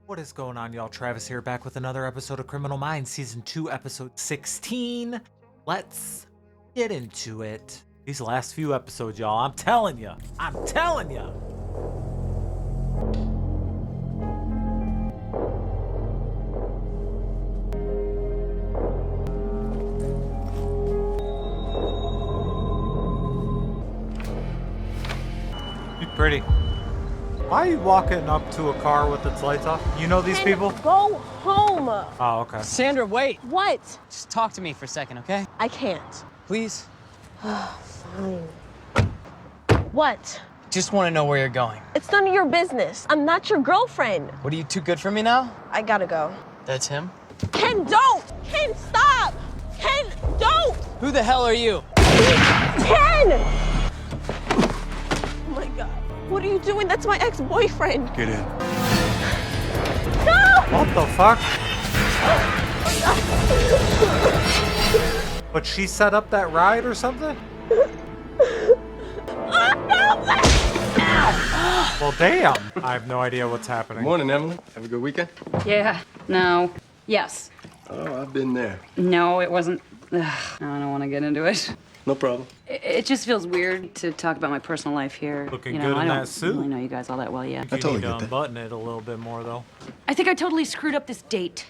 What is going on, y'all? Travis here, back with another episode of Criminal Minds, Season 2, Episode 16. Let's get into it. These last few episodes, y'all, I'm telling you. You're pretty. Why are you walking up to a car with its lights off? You know these people? Go home. Oh, okay. Sandra, wait. What? Just talk to me for a second, okay? I can't. Please? Fine. What? Just want to know where you're going. It's none of your business. I'm not your girlfriend. What, are you too good for me now? I gotta go. That's him? Ken, don't! Ken, stop! Ken, don't! Who the hell are you? Ken! Oh my God. What are you doing? That's my ex-boyfriend. Get in. No! What the fuck? But she set up that ride or something? Well, damn. I have no idea what's happening. Morning, Emily. Have a good weekend? Yeah, no, yes. Oh, I've been there. No, it wasn't. Ugh, I don't want to get into it. No problem. It just feels weird to talk about my personal life here. Looking you know, good in I don't that suit. really know you guys all that well yet. You totally need to get that. unbutton it a little bit more, though. I think I totally screwed up this date.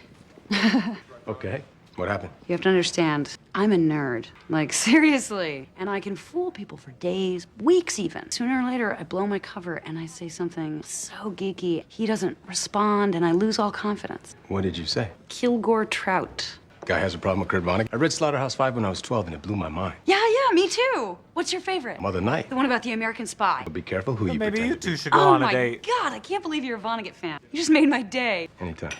Okay. What happened? You have to understand, I'm a nerd. Like, seriously. And I can fool people for days, weeks even. Sooner or later, I blow my cover and I say something so geeky. He doesn't respond and I lose all confidence. What did you say? Kilgore Trout. Guy has a problem with Kurt Vonnegut. I read Slaughterhouse-Five when I was 12 and it blew my mind. Yeah, me too. What's your favorite? Mother Night. The one about the American spy. But be careful who you Maybe pretend you to be. two should go Oh on a my date. God, I can't believe you're a Vonnegut fan. You just made my day. Anytime.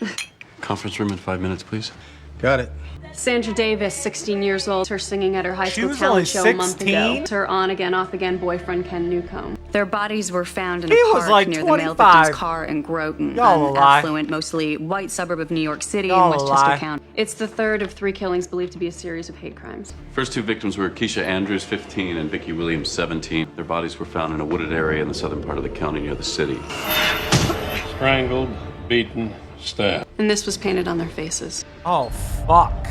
Conference room in 5 minutes, please. Got it. Sandra Davis, 16 years old, her singing at her high She school was only talent show a month 16? ago. Her on-again, off-again boyfriend, Ken Newcomb. Their bodies were found in He a was park like near the male 25. victim's car in Groton, Y'all an lie. affluent, mostly white suburb of New York City Y'all in Westchester lie. County. It's the third of 3 killings believed to be a series of hate crimes. First two victims were Keisha Andrews, 15, and Vicki Williams, 17. Their bodies were found in a wooded area in the southern part of the county near the city. Strangled, beaten, stabbed. And this was painted on their faces. Oh, fuck.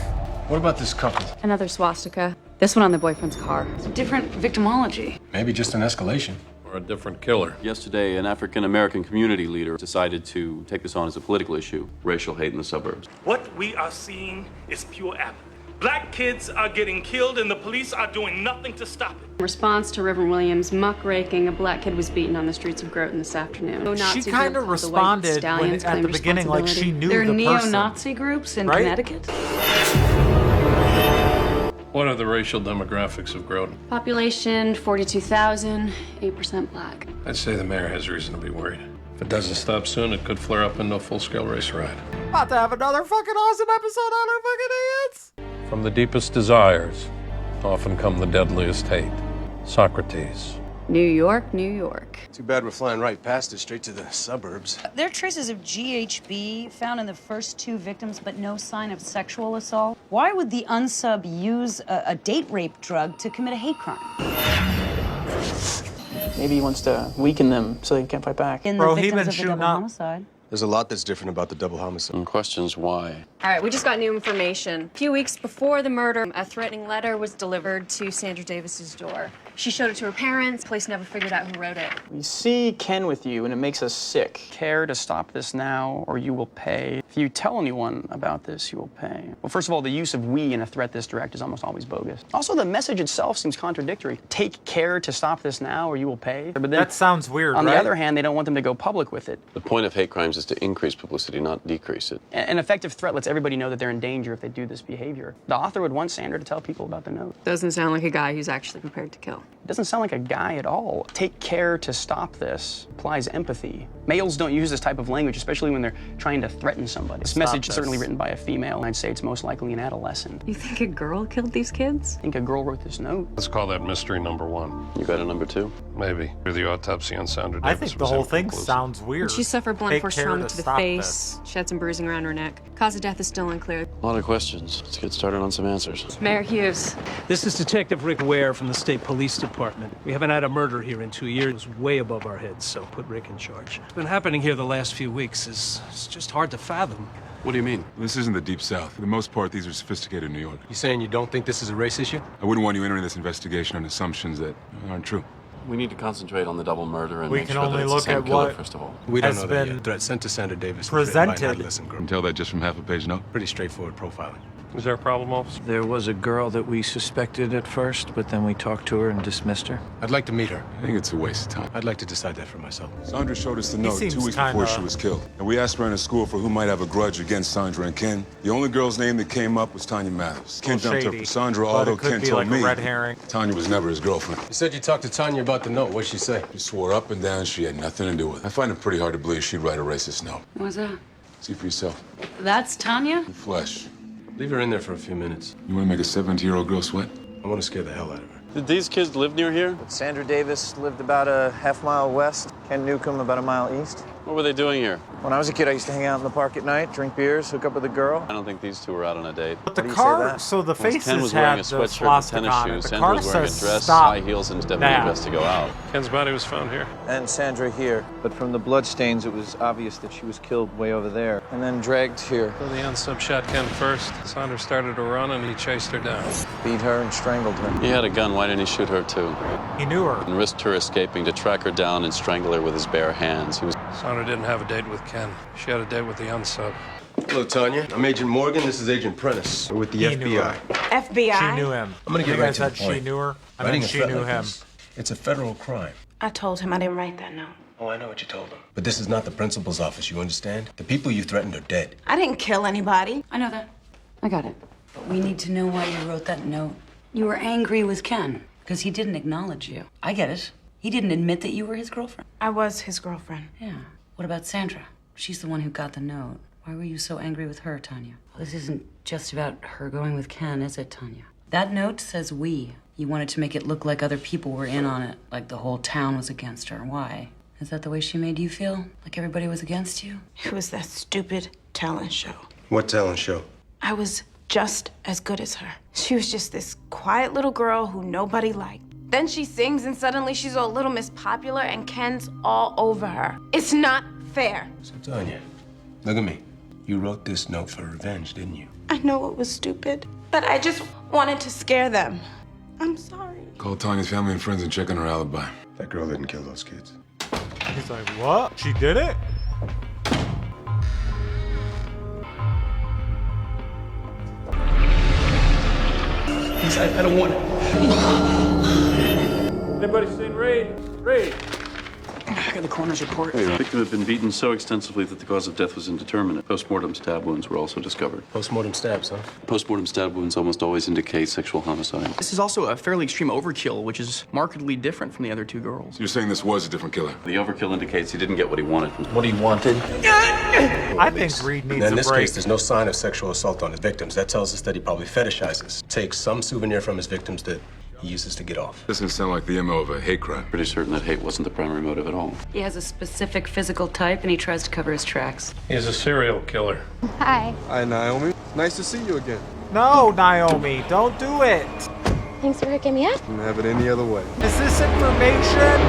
What about this couple? Another swastika. This one on the boyfriend's car. It's a different victimology. Maybe just an escalation. Or a different killer. Yesterday, an African-American community leader decided to take this on as a political issue, racial hate in the suburbs. What we are seeing is pure apathy. Black kids are getting killed and the police are doing nothing to stop it. In response to Reverend Williams' muckraking, a black kid was beaten on the streets of Groton this afternoon. She Neo-Nazi kind group of called the White responded when, Stallions at claimed the beginning like she responsibility. knew There are the person. neo-Nazi groups in right? Connecticut? What are the racial demographics of Groton? Population, 42,000, 8% black. I'd say the mayor has reason to be worried. If it doesn't stop soon, it could flare up into a full-scale race riot. About to have another fucking awesome episode on our fucking hands. From the deepest desires, often come the deadliest hate. Socrates. New York, New York. Too bad we're flying right past it, straight to the suburbs. There are traces of GHB found in the first 2 victims, but no sign of sexual assault. Why would the unsub use a date rape drug to commit a hate crime? Maybe he wants to weaken them so they can't fight back. In Bro, the he victims been of the shooting double up. homicide. There's a lot that's different about the double homicide. And questions why. All right, we just got new information. A few weeks before the murder, a threatening letter was delivered to Sandra Davis's door. She showed it to her parents. Police never figured out who wrote it. We see Ken with you and it makes us sick. Care to stop this now or you will pay. If you tell anyone about this, you will pay. Well, first of all, the use of we in a threat this direct is almost always bogus. Also, the message itself seems contradictory. Take care to stop this now or you will pay. But then, That sounds weird, on right? the other hand, they don't want them to go public with it. The point of hate crimes is to increase publicity, not decrease it. An effective threat lets everybody know that they're in danger if they do this behavior. The author would want Sandra to tell people about the note. Doesn't sound like a guy who's actually prepared to kill. It doesn't sound like a guy at all. Take care to stop this implies empathy. Males don't use this type of language, especially when they're trying to threaten somebody. This message is certainly written by a female, and I'd say it's most likely an adolescent. You think a girl killed these kids? I think a girl wrote this note. Let's call that mystery number 1. You got a number 2? Maybe. Through the autopsy on Sandra Davis I think the whole thing sounds weird. She suffered blunt Take force care trauma to the stop face. this. She had some bruising around her neck. Cause of death is still unclear. A lot of questions. Let's get started on some answers. Mayor Hughes. This is Detective Rick Ware from the State Police Department. We haven't had a murder here in 2 years. It was way above our heads, so put Rick in charge. What's been happening here the last few weeks is it's just hard to fathom. What do you mean? This isn't the Deep South. For the most part, these are sophisticated New York. You saying you don't think this is a race issue? I wouldn't want you entering this investigation on assumptions that aren't true. We need to concentrate on the double murder and We make can sure that only it's the look same at killer, what first of all. We don't has know that been yet. Threat sent to Sandra Davis was written by an presented. adolescent girl. You can tell that just from half a page note. Pretty straightforward profiling. Is there a problem, officer? There was a girl that we suspected at first, but then we talked to her and dismissed her. I'd like to meet her. I think it's a waste of time. I'd like to decide that for myself. Sandra showed us the note 2 seems weeks before kinda- she was killed. And we asked around the school for who might have a grudge against Sandra and Ken. The only girl's name that came up was Tanya Mathers. Ken Little jumped up shady, for Sandra, but although it could Ken be told like a me red herring. Tanya was never his girlfriend. You said you talked to Tanya about the note. What'd she say? She swore up and down she had nothing to do with it. I find it pretty hard to believe she'd write a racist note. What was that? See for yourself. That's Tanya? The flesh. Leave her in there for a few minutes. You want to make a 70-year-old girl sweat? I want to scare the hell out of her. Did these kids live near here? Sandra Davis lived about a half-mile west. Ken Newcomb about a mile east. What were they doing here? When I was a kid, I used to hang out in the park at night, drink beers, hook up with a girl. I don't think these two were out on a date. But the do you say car, that? so the Ken faces was wearing had a the sweatshirt and swastika tennis on it. shoes. The Sandra car was wearing a says dress, stop high heels, and definitely now. dressed to go out. Ken's body was found here. And Sandra here. But from the bloodstains, it was obvious that she was killed way over there. And then dragged here. So the unsub shot Ken first. Sandra started to run and he chased her down. Beat her and strangled her. He had a gun. Why didn't he shoot her too? He knew her. And risked her escaping to track her down and strangle her with his bare hands. He was. Sandra didn't have a date with Ken. She had a date with the unsub. Hello, Tanya. I'm Agent Morgan. This is Agent Prentice. We're with the He knew FBI. her. FBI? She knew him. I'm gonna get You right guys to the said she point. knew her? I Writing mean, a she threat knew like him. this, it's a federal crime. I told him I didn't write that note. Oh, I know what you told him. But this is not the principal's office, you understand? The people you threatened are dead. I didn't kill anybody. I know that. I got it. But we need to know why you wrote that note. You were angry with Ken because he didn't acknowledge you. I get it. He didn't admit that you were his girlfriend. I was his girlfriend. Yeah. What about Sandra? She's the one who got the note. Why were you so angry with her, Tanya? Well, this isn't just about her going with Ken, is it, Tanya? That note says we. You wanted to make it look like other people were in on it, like the whole town was against her. Why? Is that the way she made you feel? Like everybody was against you? It was that stupid talent show. What talent show? I was just as good as her. She was just this quiet little girl who nobody liked. Then she sings and suddenly she's all Little Miss Popular and Ken's all over her. It's not fair. So, Tanya, look at me. You wrote this note for revenge, didn't you? I know it was stupid, but I just wanted to scare them. I'm sorry. Call Tanya's family and friends and check on her alibi. That girl didn't kill those kids. He's like, what? She did it? I don't want it. Anybody seen Raid? Raid. I got the coroner's report. The victim had been beaten so extensively that the cause of death was indeterminate. Post-mortem stab wounds were also discovered. Post-mortem stabs, huh? Post-mortem stab wounds almost always indicate sexual homicide. This is also a fairly extreme overkill, which is markedly different from the other two girls. So you're saying this was a different killer? The overkill indicates he didn't get what he wanted from What he wanted? I think Reed needs In a this break. case, there's no sign of sexual assault on his victims. That tells us that he probably fetishizes, takes some souvenir from his victims that he uses to get off. Doesn't sound like the MO of a hate crime. Pretty certain that hate wasn't the primary motive at all. He has a specific physical type and he tries to cover his tracks. He's a serial killer. Hi. Hi, Naomi. Nice to see you again. No, Naomi, don't do it. Thanks for hooking me up. Couldn't have it any other way. Has this information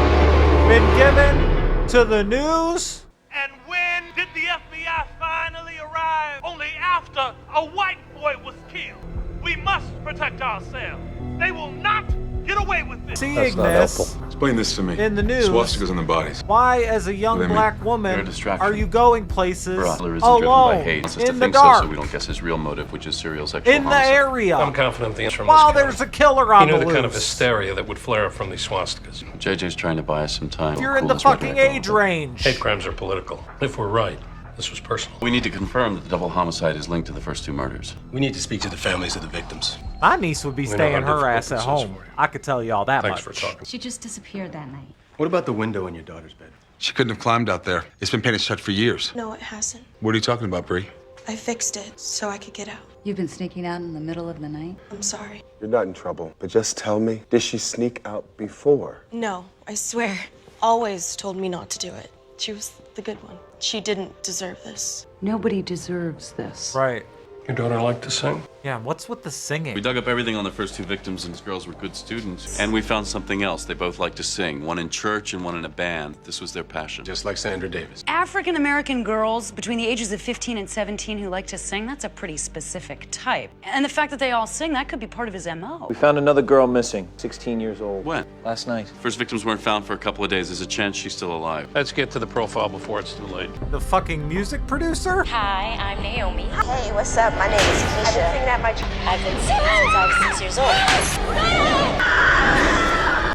been given to the news? And when did the FBI finally arrive? Only after a white boy was killed. We must protect ourselves. They will not get away with this. Seeing this Explain this to me. in the news, Swastikas on the bodies. why, as a young What do they black mean? They're a woman, distraction. are you going places Butler isn't driven by alone hate. It's just in to the think dark, so we don't guess his real motive, which is serial sexual in the homicide. area, I'm confident the answer from while this there's a killer on He knew the the kind of loose? hysteria that would flare up from these swastikas. JJ's trying to buy us some time. You're in Cool the his fucking rhetoric a age little bit. range. Hate crimes are political. If we're right, this was personal. We need to confirm that the double homicide is linked to the first two murders. We need to speak to the families of the victims. My niece would be We know staying how her difficult ass at this is home. for you. I could tell you all that Thanks much. for talking. She just disappeared that night. What about the window in your daughter's bed? She couldn't have climbed out there. It's been painted shut for years. No, it hasn't. What are you talking about, Bree? I fixed it so I could get out. You've been sneaking out in the middle of the night? I'm sorry. You're not in trouble, but just tell me, did she sneak out before? No, I swear. Always told me not to do it. She was the good one. She didn't deserve this. Nobody deserves this. Right. Your daughter liked to sing? Yeah, what's with the singing? We dug up everything on the first two victims, and these girls were good students. And we found something else. They both liked to sing, one in church and one in a band. This was their passion. Just like Sandra Davis. African American girls between the ages of 15 and 17 who like to sing, that's a pretty specific type. And the fact that they all sing, that could be part of his MO. We found another girl missing, 16 years old. When? Last night. First victims weren't found for a couple of days. There's a chance she's still alive. Let's get to the profile before it's too late. The fucking music producer? Hi, I'm Naomi. Hey, what's up? My name is Keisha. I've been singing at my church. I've been singing since I was 6 years old.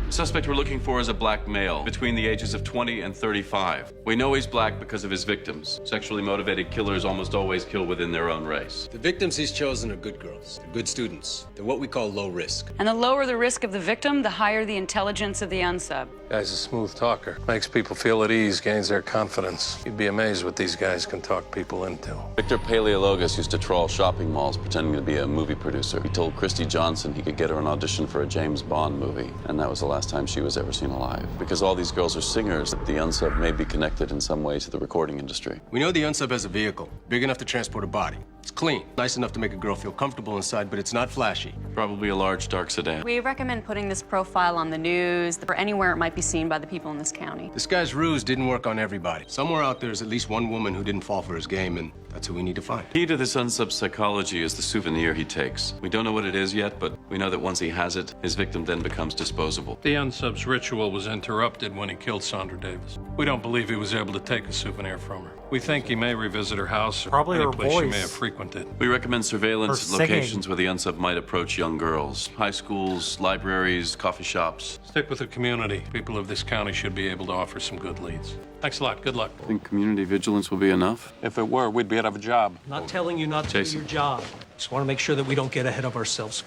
The suspect we're looking for is a black male between the ages of 20 and 35. We know he's black because of his victims. Sexually motivated killers almost always kill within their own race. The victims he's chosen are good girls. They're good students. They're what we call low risk. And the lower the risk of the victim, the higher the intelligence of the unsub. Guy's a smooth talker. Makes people feel at ease, gains their confidence. You'd be amazed what these guys can talk people into. Victor Paleologos used to trawl shopping malls pretending to be a movie producer. He told Christy Johnson he could get her an audition for a James Bond movie. And that was the last time she was ever seen alive. Because all these girls are singers, the unsub may be connected in some way to the recording industry. We know the unsub has a vehicle, big enough to transport a body. It's clean, nice enough to make a girl feel comfortable inside, but it's not flashy. Probably a large, dark sedan. We recommend putting this profile on the news or anywhere it might be seen by the people in this county. This guy's ruse didn't work on everybody. Somewhere out there's at least one woman who didn't fall for his game, and that's who we need to find. Key to this unsub's psychology is the souvenir he takes. We don't know what it is yet, but we know that once he has it, his victim then becomes disposable. The unsub's ritual was interrupted when he killed Sandra Davis. We don't believe he was able to take a souvenir from her. We think he may revisit her house or Probably any her place she voice. may have frequented. We recommend surveillance Her at locations singing. where the unsub might approach young girls. High schools, libraries, coffee shops. Stick with the community. People of this county should be able to offer some good leads. Thanks a lot. Good luck. Think community vigilance will be enough? If it were, we'd be out of a job. I'm not telling you not to Jason. do your job. Just want to make sure that we don't get ahead of ourselves.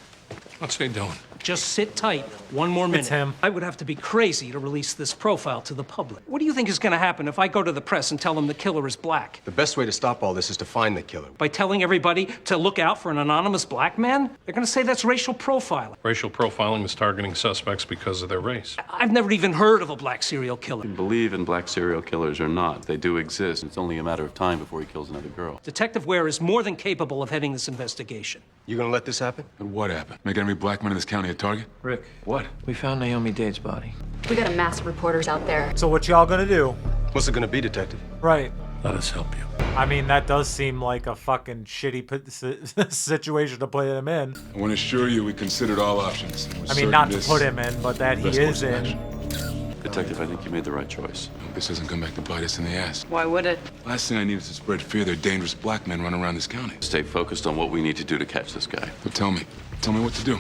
What's he doing? Just sit tight. One more minute. It's him. I would have to be crazy to release this profile to the public. What do you think is going to happen if I go to the press and tell them the killer is black? The best way to stop all this is to find the killer. By telling everybody to look out for an anonymous black man? They're going to say that's racial profiling. Racial profiling is targeting suspects because of their race. I've never even heard of a black serial killer. You believe in black serial killers or not, they do exist. It's only a matter of time before he kills another girl. Detective Ware is more than capable of heading this investigation. You gonna let this happen? And what happened? Make every black man in this county a target? Rick, What? we found Naomi Dade's body. We got a mass of reporters out there. So what y'all gonna do? What's it gonna be, detective? Right. Let us help you. I mean, that does seem like a fucking shitty situation to put him in. I want to assure you we considered all options. We're I mean, certain not to this put him in, but that he best course is of in. action. Detective, I think you made the right choice. I hope this doesn't come back to bite us in the ass. Why would it? Last thing I need is to spread fear there are dangerous black men running around this county. Stay focused on what we need to do to catch this guy. So tell me what to do.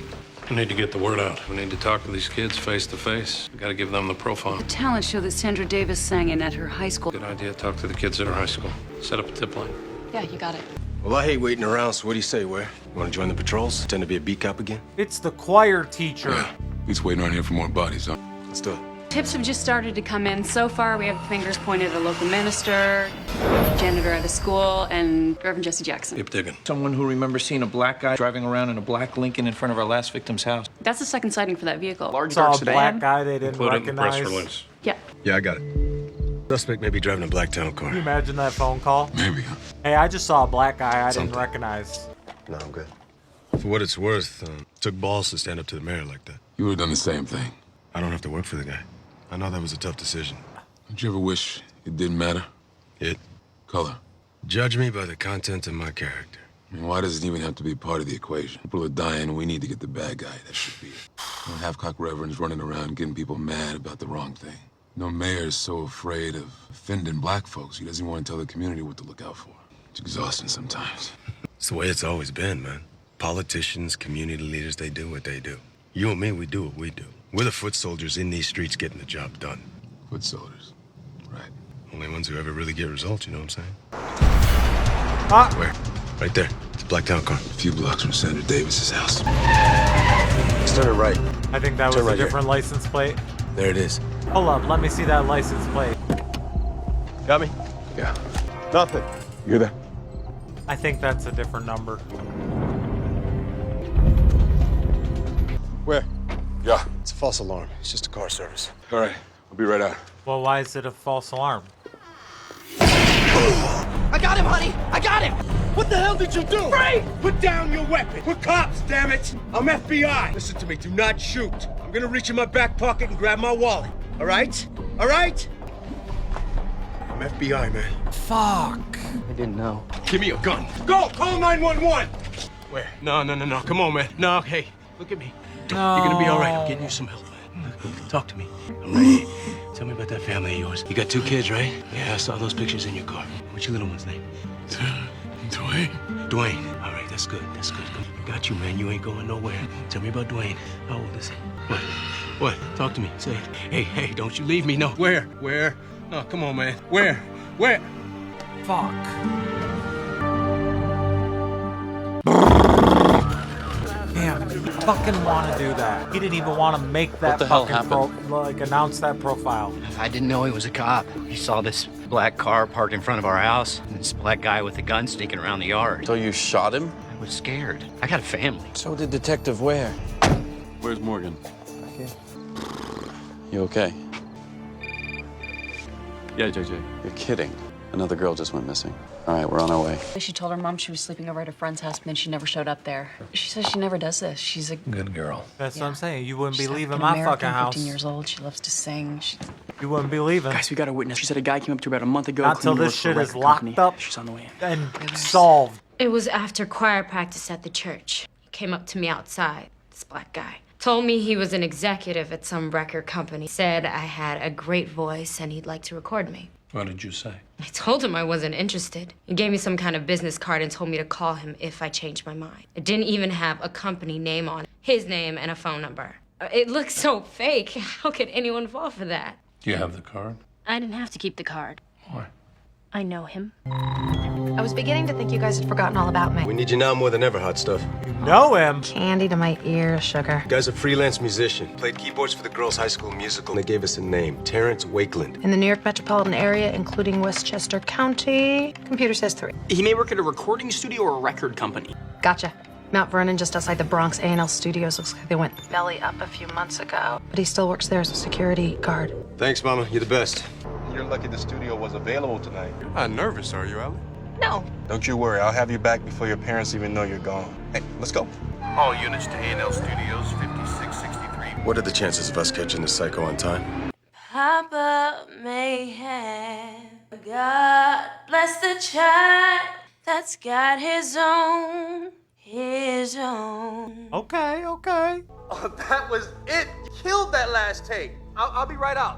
We need to get the word out. We need to talk to these kids face to face. We got to give them the profile. The talent show that Sandra Davis sang in at her high school. Good idea. Talk to the kids at her high school. Set up a tip line. Yeah, you got it. Well, I hate waiting around, so what do you say, Ware? You wanna join the patrols? Pretend to be a beat cop again? It's the choir teacher. Yeah. He's waiting around here for more bodies, huh? Let's do it. Tips have just started to come in. So far, we have fingers pointed at a local minister, janitor at a school, and Reverend Jesse Jackson. Keep digging. Someone who remembers seeing a black guy driving around in a black Lincoln in front of our last victim's house. That's the second sighting for that vehicle. Large Saw dark a sedan. black guy they didn't Put it in the recognize. press release. Yeah. Yeah, I got it. Suspect may be driving a black town car. Can you imagine that phone call? Maybe, huh? Hey, I just saw a black guy I didn't Something. recognize. No, I'm good. For what it's worth, took balls to stand up to the mayor like that. You would have done the same thing. I don't have to work for the guy. I know that was a tough decision. Don't you ever wish it didn't matter? It? Color. Judge me by the content of my character. I mean, why does it even have to be part of the equation? People are dying and we need to get the bad guy. That should be it. No half-cocked reverends running around getting people mad about the wrong thing. No mayor's so afraid of offending black folks, he doesn't want to tell the community what to look out for. It's exhausting sometimes. It's the way it's always been, man. Politicians, community leaders, they do what they do. You and me, we do what we do. We're the foot soldiers in these streets getting the job done. Foot soldiers. Right. Only ones who ever really get results, you know what I'm saying? Ah! Where? Right there. It's a black town car. A few blocks from Sandra Davis's house. Let's turn it right. I think that was Turn a right here. different license plate. There it is. Hold up, let me see that license plate. Got me? Yeah. Nothing. You hear that? I think that's a different number. Where? Yeah, it's a false alarm. It's just a car service. All right, I'll be right out. Well, why is it a false alarm? I got him, honey! I got him! What the hell did you do? Free! Put down your weapon. We're cops, damn it. I'm FBI. Listen to me. Do not shoot. I'm gonna reach in my back pocket and grab my wallet. All right? All right? I'm FBI, man. Fuck. I didn't know. Give me a gun. Go! Call 911! Where? No. Come on, man. No, hey, look at me. No. You're gonna be all right. I'm getting you some help. Talk to me. I'm ready. Tell me about that family of yours. You got 2 kids, right? Yeah, I saw those pictures in your car. What's your little one's name? Dwayne. All right, that's good. That's good. I got you, man. You ain't going nowhere. Tell me about Dwayne. How old is he? What? Talk to me. Say it. Hey, don't you leave me. No. Where? No, come on, man. Where? Fuck. Damn, he fucking want to do that. He didn't even want to make that What the hell fucking announce that profile. I didn't know he was a cop. He saw this black car parked in front of our house, and this black guy with a gun sneaking around the yard. So you shot him? I was scared. I got a family. So did Detective Ware. Where's Morgan? You okay? Yeah, JJ. You're kidding. Another girl just went missing. All right, we're on our way. She told her mom she was sleeping over at a friend's house, and then she never showed up there. She says she never does this. She's a good girl. That's what I'm saying. You wouldn't be She's leaving African my American, fucking house. 15 years old. She loves to sing. You wouldn't be leaving. Guys, we got a witness. She said a guy came up to her about a month ago. Not till claiming this to work for a shit is record locked company. up She's on the way. and solved. It was after choir practice at the church. He came up to me outside, this black guy. Told me he was an executive at some record company. Said I had a great voice and he'd like to record me. What did you say? I told him I wasn't interested. He gave me some kind of business card and told me to call him if I changed my mind. It didn't even have a company name on it, his name and a phone number. It looked so fake. How could anyone fall for that? Do you have the card? I didn't have to keep the card. Why? I know him. I was beginning to think you guys had forgotten all about me. We need you now more than ever, hot stuff. You know him. Candy to my ears, sugar. The guy's a freelance musician. Played keyboards for the girls' high school musical. And they gave us a name, Terrence Wakeland. In the New York metropolitan area, including Westchester County, computer says 3. He may work at a recording studio or a record company. Gotcha. Mount Vernon, just outside the Bronx A&L Studios. Looks like they went belly up a few months ago. But he still works there as a security guard. Thanks, Mama. You're the best. You're lucky the studio was available tonight. You're not nervous, are you, Ellie? No. Don't you worry. I'll have you back before your parents even know you're gone. Hey, let's go. All units to A&L Studios, 5663. What are the chances of us catching this psycho on time? Papa may have. God bless the child that's got his own. Okay. Oh, that was it. Killed that last take. I'll be right out.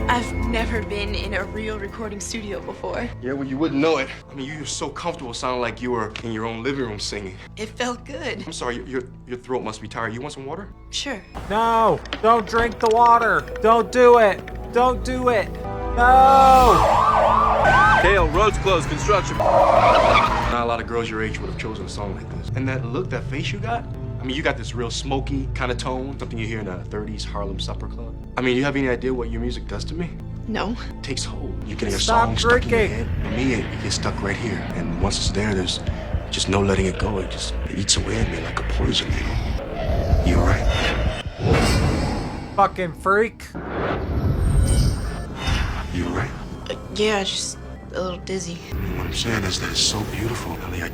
I've never been in a real recording studio before. Yeah, well, you wouldn't know it. I mean, you were so comfortable sounding like you were in your own living room singing. It felt good. I'm sorry, your throat must be tired. You want some water? Sure. No, don't drink the water. Don't do it. Don't do it. No. Kale, roads closed, construction. Not a lot of girls your age would have chosen a song like this. And that look, that face you got? I mean, you got this real smoky kind of tone, something you hear in a 30s Harlem supper club. I mean, you have any idea what your music does to me? No. It takes hold. You're getting a Stop song stuck in your drinking. head. For me, it gets stuck right here. And once it's there, there's just no letting it go. It just eats away at me like a poison, you know? You all right? Fucking freak. You all right? Yeah, just a little dizzy. I mean, what I'm saying is that it's so beautiful, Ellie. I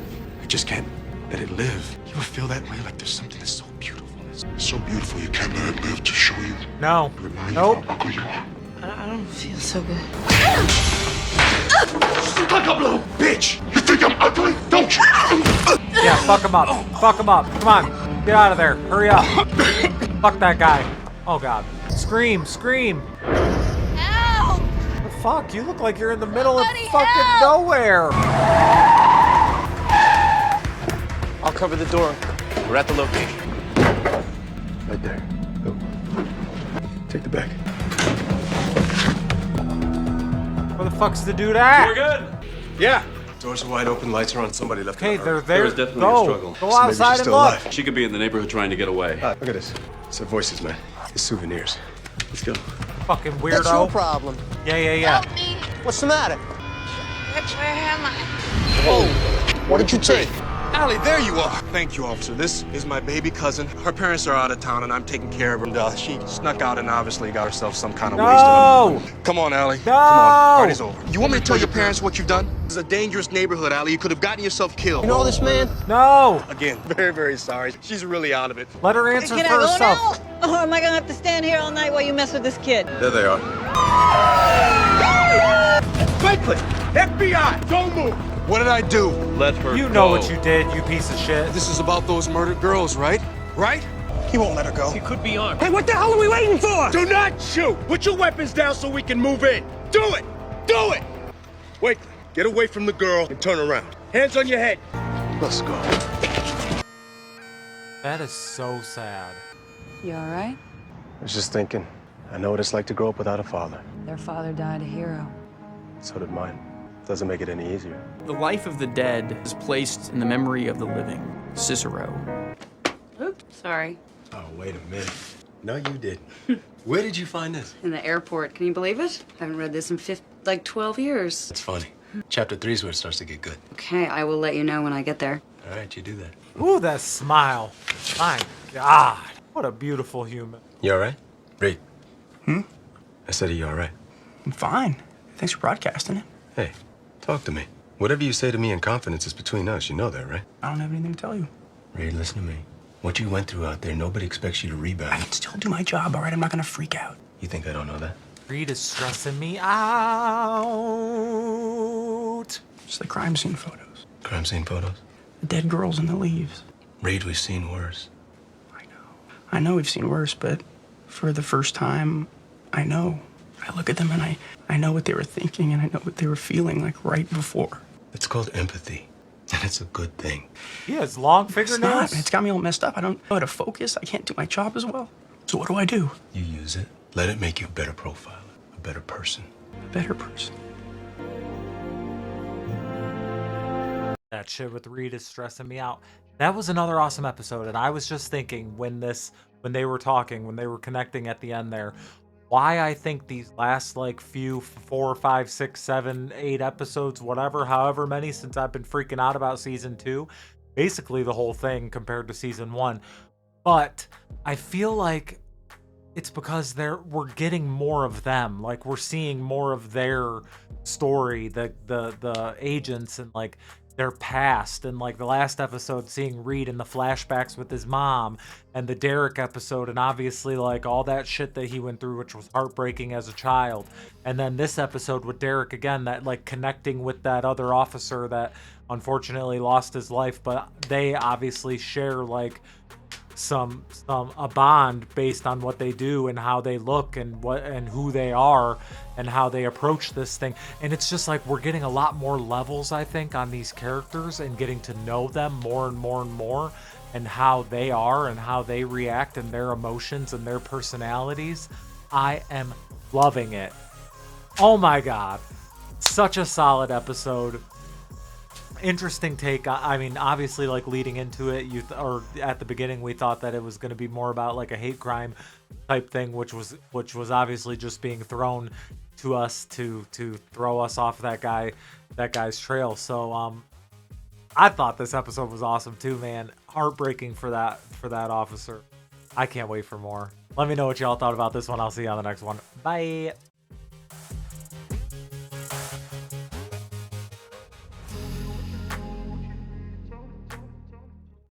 just can't let it live. You ever feel that way? Like there's something that's so beautiful. It's so beautiful, you can't let it live to show you. No. Remind Nope. you how ugly you are. I don't feel so good. Like a little bitch! You think I'm ugly, don't you? Yeah, fuck him up. Fuck him up. Come on. Get out of there. Hurry up. Fuck that guy. Oh, God. Scream. Help! The fuck? You look like you're in the middle of fucking nowhere. I'll cover the door. We're at the location. Right there. Oh. Take the bag. Where the fuck's the dude at? We're good. Yeah. Doors are wide open, lights are on. Somebody left. Okay, in a they're hurry. there. There was definitely a Go. struggle. Go So maybe she's outside and still look. alive. She could be in the neighborhood trying to get away. Look at this. It's their voices, man. It's souvenirs. Let's go. Fucking What's your weirdo. problem? Yeah. Help me! What's the matter? Where am I? Oh, what did you take? Allie, there you are. Thank you, officer. This is my baby cousin. Her parents are out of town, and I'm taking care of her. And, she snuck out and obviously got herself some kind of wasted. Come on, Allie. No! Come on. Party's over. You want me to tell your parents what you've done? This is a dangerous neighborhood, Allie. You could have gotten yourself killed. You know this man? No! Again, very, very sorry. She's really out of it. Let her answer Can for I go herself. now? Or am I gonna have to stand here all night while you mess with this kid? There they are. Quickly! FBI! Don't move! What did I do? Let her You know what you did, you piece of shit. This is about those murdered girls, right? Right? He won't let her go. He could be armed. Hey, what the hell are we waiting for? Do not shoot! Put your weapons down so we can move in. Do it! Do it! Wait, get away from the girl and turn around. Hands on your head. Let's go. That is so sad. You all right? I was just thinking. I know what it's like to grow up without a father. Their father died a hero. So did mine. Doesn't make it any easier. The life of the dead is placed in the memory of the living. Cicero. Oops, sorry. Oh, wait a minute. No, you didn't. Where did you find this? In the airport. Can you believe it? I haven't read this in 12 years. It's funny. Chapter 3 is where it starts to get good. Okay, I will let you know when I get there. All right, you do that. Ooh, that smile. My God. What a beautiful human. You all right? Reed. I said, are you all right? I'm fine. Thanks for broadcasting it. Hey, talk to me. Whatever you say to me in confidence is between us. You know that, right? I don't have anything to tell you. Reed, listen to me. What you went through out there, nobody expects you to rebound. I can still do my job, all right? I'm not gonna freak out. You think I don't know that? Reed is stressing me out. Just the crime scene photos. Crime scene photos? The dead girls in the leaves. Reed, we've seen worse. I know we've seen worse, but for the first time, I know. I look at them and I know what they were thinking and I know what they were feeling like right before. It's called empathy, and it's a good thing. He has long It's fingernails. not. It's got me all messed up. I don't know how to focus. I can't do my job as well. So what do? You use it. Let it make you a better profiler, a better person. A better person. That shit with Reed is stressing me out. That was another awesome episode, and I was just thinking when they were talking, when they were connecting at the end there, why I think these last like few 4, 5, 6, 7, 8 episodes, whatever, however many since I've been freaking out about season 2, basically the whole thing compared to season 1. But I feel like it's because we're getting more of them. Like we're seeing more of their story, the agents and like their past, and like the last episode seeing Reed in the flashbacks with his mom, and the Derek episode, and obviously like all that shit that he went through, which was heartbreaking as a child. And then this episode with Derek again, that like connecting with that other officer that unfortunately lost his life, but they obviously share like a bond based on what they do and how they look and who they are and how they approach this thing. And it's just like we're getting a lot more levels, I think, on these characters and getting to know them more and more and more, and how they are and how they react and their emotions and their personalities. I am loving it. Oh my God. Such a solid episode. Interesting take. I mean, obviously, like leading into it, or at the beginning, we thought that it was going to be more about like a hate crime type thing, which was obviously just being thrown to us to throw us off that guy's trail. So I thought this episode was awesome too, man. Heartbreaking for that officer. I can't wait for more. Let me know what y'all thought about this one. I'll see you on the next one. Bye.